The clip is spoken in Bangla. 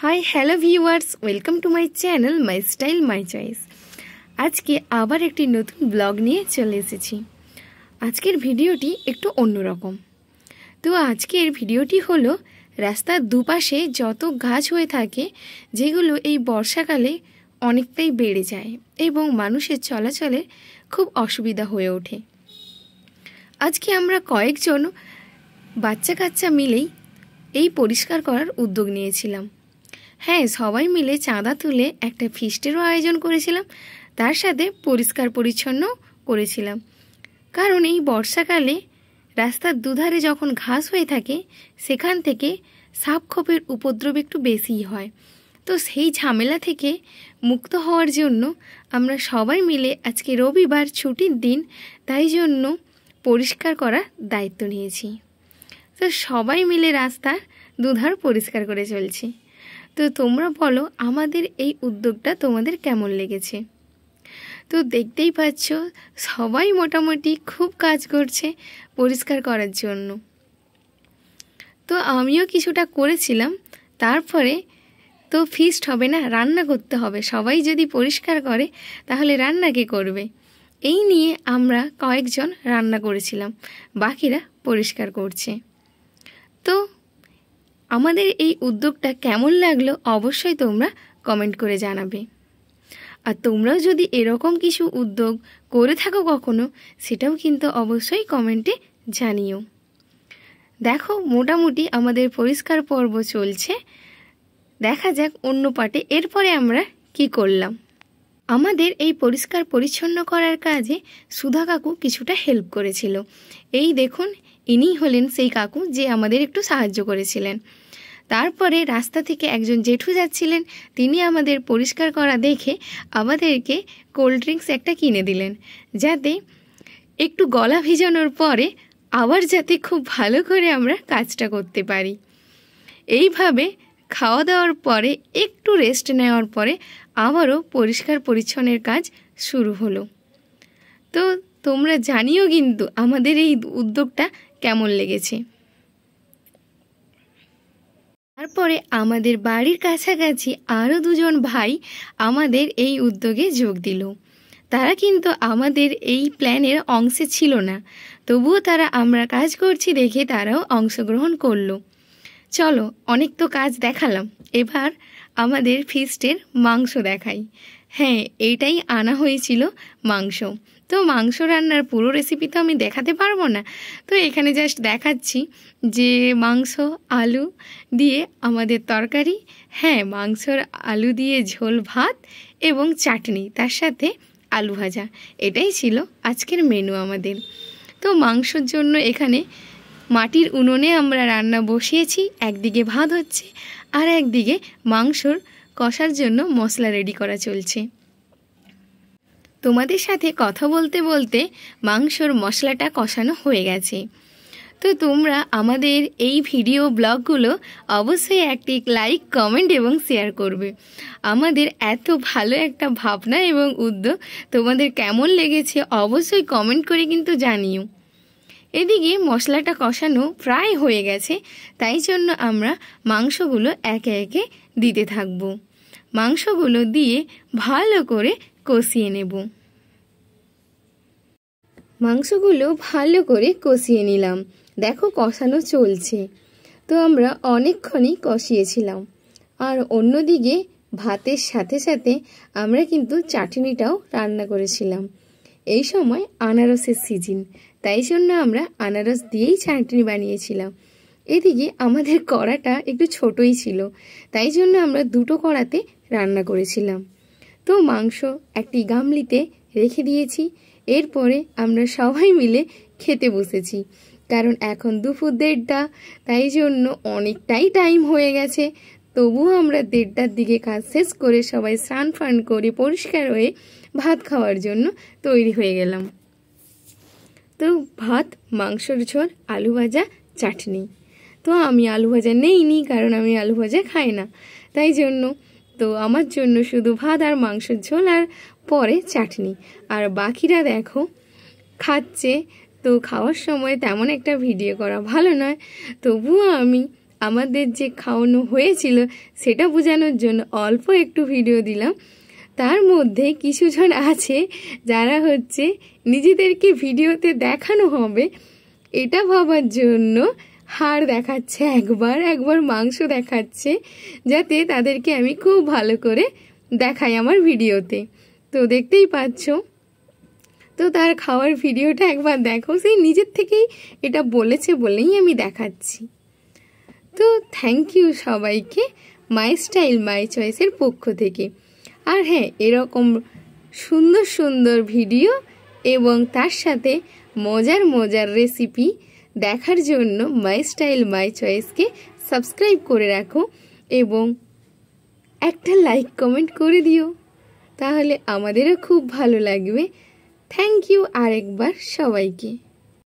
Hi hello viewers welcome to my channel my style my choice. আজকে আবার একটি নতুন ব্লগ নিয়ে চলে এসেছি। আজকের ভিডিওটি একটু অন্যরকম। তো আজকের ভিডিওটি হলো রাস্তার দুপাশে যত গাছ হয়ে থাকে যেগুলো এই বর্ষাকালে অনেকটাই বেড়ে যায় এবং মানুষের চলাচলে খুব অসুবিধা হয়ে ওঠে। আজকে আমরা কয়েকজন বাচ্চা কাচ্চা মিলেই এই পরিষ্কার করার উদ্যোগ নিয়েছিলাম। হ্যাঁ, সবাই মিলে চাঁদা তুলে একটা ফিস্টেরও আয়োজন করেছিলাম, তার সাথে পরিষ্কার পরিচ্ছন্ন করেছিলাম। কারণ এই বর্ষাকালে রাস্তার দুধারে যখন ঘাস হয়ে থাকে সেখান থেকে সাপ খোপের উপদ্রব একটু বেশিই হয়। তো সেই ঝামেলা থেকে মুক্ত হওয়ার জন্য আমরা সবাই মিলে আজকে রবিবার ছুটির দিন, তাই জন্য পরিষ্কার করার দায়িত্ব নিয়েছি। তো সবাই মিলে রাস্তার দুধার পরিষ্কার করে চলছি। তো তোমরা বলো আমাদের এই উদ্যোগটা তোমাদের কেমন লেগেছে। তো দেখতেই পাচ্ছ সবাই মোটামুটি খুব কাজ করছে পরিষ্কার করার জন্য। তো আমিও কিছুটা করেছিলাম। তারপরে তো ফিস্ট হবে না, রান্না করতে হবে। সবাই যদি পরিষ্কার করে তাহলে রান্না কে করবে, এই নিয়ে আমরা কয়েকজন রান্না করেছিলাম, বাকিরা পরিষ্কার করছে। তো আমাদের এই উদ্যোগটা কেমন লাগলো অবশ্যই তোমরা কমেন্ট করে জানাবে। আর তোমরাও যদি এরকম কিছু উদ্যোগ করে থাকো কখনো, সেটাও কিন্তু অবশ্যই কমেন্টে জানিও। দেখো মোটামুটি আমাদের পরিষ্কার পর্ব চলছে, দেখা যাক অন্য পার্টে এরপরে আমরা কি করলাম। আমাদের এই পরিষ্কার পরিচ্ছন্ন করার কাজে সুধা কাকু কিছুটা হেল্প করেছিল। এই দেখুন, ইনি হলেন সেই কাকু যে আমাদের একটু সাহায্য করেছিলেন। তারপরে রাস্তা থেকে একজন জেঠু যাচ্ছিলেন, তিনি আমাদের পরিষ্কার করা দেখে আমাদেরকে কোল্ড ড্রিঙ্কস একটা কিনে দিলেন, যাতে একটু গলা ভিজানোর পরে আবার যাতে খুব ভালো করে আমরা কাজটা করতে পারি। এইভাবে খাওয়া দাওয়ার পরে একটু রেস্ট নেওয়ার পরে আবারও পরিষ্কার পরিচ্ছন্নের কাজ শুরু হলো। তো তোমরা জানিও কিন্তু আমাদের এই উদ্যোগটা কেমন লেগেছে। তারপরে আমাদের বাড়ির কাছাকাছি আরও দুজন ভাই আমাদের এই উদ্যোগে যোগ দিল। তারা কিন্তু আমাদের এই প্ল্যানের অংশে ছিল না, তবুও তারা আমরা কাজ করছি দেখে তারাও অংশগ্রহণ করলো। চলো, অনেক তো কাজ দেখালাম, এবার আমাদের ফিস্টের মাংস দেখাই। হ্যাঁ, এইটাই আনা হয়েছিল মাংস। তো মাংস রান্নার পুরো রেসিপি তো আমি দেখাতে পারবো না, তো এখানে জাস্ট দেখাচ্ছি যে মাংস আলু দিয়ে আমাদের তরকারি, হ্যাঁ মাংসর আলু দিয়ে ঝোল ভাত এবং চাটনি, তার সাথে আলু ভাজা, এটাই ছিল আজকের মেনু আমাদের। তো মাংসর জন্য এখানে মাটির উনুনে আমরা রান্না বসিয়েছি, একদিকে ভাত হচ্ছে আর একদিকে মাংসর কষার জন্য মশলা রেডি করা চলছে। তোমাদের সাথে কথা বলতে বলতে মাংসর মশলাটা কষানো হয়ে গেছে। তো তোমরা আমাদের এই ভিডিও ব্লগগুলো অবশ্যই একটি লাইক, কমেন্ট এবং শেয়ার করবে। আমাদের এত ভালো একটা ভাবনা এবং উদ্যোগ তোমাদের কেমন লেগেছে অবশ্যই কমেন্ট করে কিন্তু জানিও। এদিকে মশলাটা কষানো প্রায় হয়ে গেছে, তাই জন্য আমরা মাংসগুলো একে একে দিতে থাকব। মাংসগুলো দিয়ে ভালো করে কষিয়ে নেব। মাংসগুলো ভালো করে কষিয়ে নিলাম। দেখো কষানো চলছে। তো আমরা অনেকক্ষণই কষিয়েছিলাম। আর অন্যদিকে ভাতের সাথে সাথে আমরা কিন্তু চাটনিটাও রান্না করেছিলাম। এই সময় আনারসের সিজন, তাই জন্য আমরা আনারস দিয়েই চাটনি বানিয়েছিলাম। এদিকে আমাদের কড়াটা একটু ছোটই ছিল, তাই জন্য আমরা দুটো কড়াতে রান্না করেছিলাম। তো মাংস একটি গামলিতে রেখে দিয়েছি। এরপরে আমরা সবাই মিলে খেতে বসেছি, কারণ এখন দুপুর 1:30, তাই জন্য অনেকটাই টাইম হয়ে গেছে। তবুও আমরা 1:30টার দিকে কাজ শেষ করে সবাই স্নান ফান করে পরিষ্কার হয়ে ভাত খাওয়ার জন্য তৈরি হয়ে গেলাম। তো ভাত, মাংসর ঝোল, আলু ভাজা, চাটনি। তো আমি আলু ভাজা নেইনি, কারণ আমি আলু ভাজা খাই না, তাই জন্য তো আমার জন্য শুধু ভাত আর মাংসের ঝোল আর পরে চাটনি। আর বাকিরা দেখো খাচ্ছে। তো খাওয়ার সময় তেমন একটা ভিডিও করা ভালো নয়, তবুও আমি আমাদের যে খাওয়ানো হয়েছিল সেটা বোঝানোর জন্য অল্প একটু ভিডিও দিলাম। তার মধ্যে কিছুজন আছে যারা হচ্ছে নিজেদেরকে ভিডিওতে দেখানো হবে এটা ভাবার জন্য হাড় দেখাচ্ছে, একবার মাংস দেখাচ্ছে, যাতে তাদেরকে আমি খুব ভালো করে দেখাই আমার ভিডিওতে। তো দেখতেই পাচ্ছ। তো তার খাওয়ার ভিডিওটা একবার দেখো, সেই নিজের থেকেই এটা বলেছে বলেই আমি দেখাচ্ছি। তো থ্যাংক ইউ সবাইকে মাই স্টাইল মাই চয়েসের পক্ষ থেকে। আর হ্যাঁ, এরকম সুন্দর সুন্দর ভিডিও এবং তার সাথে মজার রেসিপি দেখার জন্য মাই স্টাইল মাই চয়েসকে সাবস্ক্রাইব করে রাখো এবং একটা লাইক কমেন্ট করে দিও, তাহলে আমাদেরও খুব ভালো লাগবে। থ্যাংক ইউ আরেকবার সবাইকে।